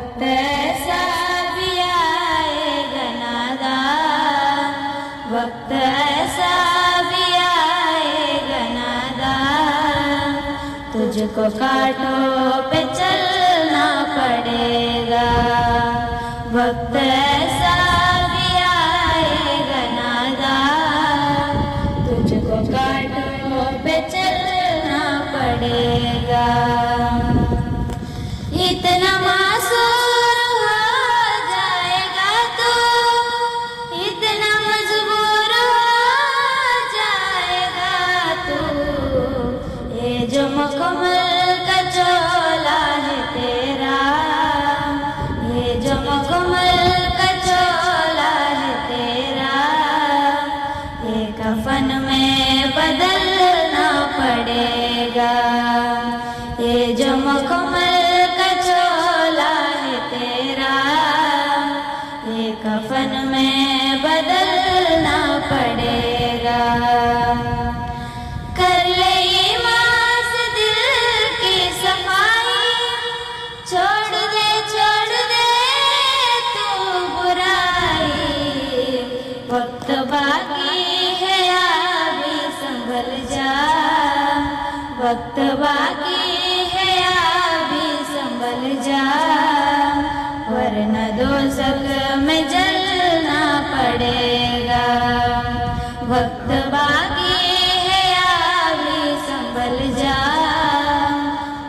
वक्त ऐसा भी आएगा नादान, वक्त ऐसा भी आएगा नादान, तुझको कांटों पे चलना पड़ेगा। वक्त ऐसा भी आएगा नादान, तुझको कांटों पे चलना पड़ेगा। इतना मासूम हो जाएगा तो, इतना मजबूर हो जाएगा तो, ये जो मुकम्मल का चोला है तेरा, ये जो मुकम्मल का चोला है तेरा, ये कफन में बदलना पड़ेगा। ये जो मुकम्मल कफन में बदलना पड़ेगा। कर ले ईमान से दिल की सफाई, छोड़ दे तू बुराई। वक्त बाकी है अभी संभल जा, वक्त बाकी है अभी संभल जा, वरना दोज़ख में जलना पड़ेगा। वक्त बाकी है अभी संभल जा,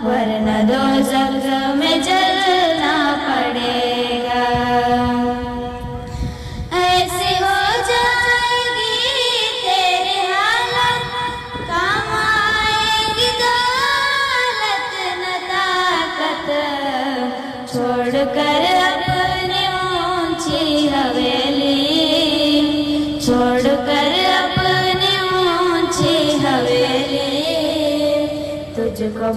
वरना दोज़ख में जलना पड़ेगा। ऐसी हो जाएगी तेरी हालत, काम आएगी दौलत न ताकत, छोड़कर अपनी ऊंची हवेली, छोड़कर अपनी ऊंची हवेली, तुझको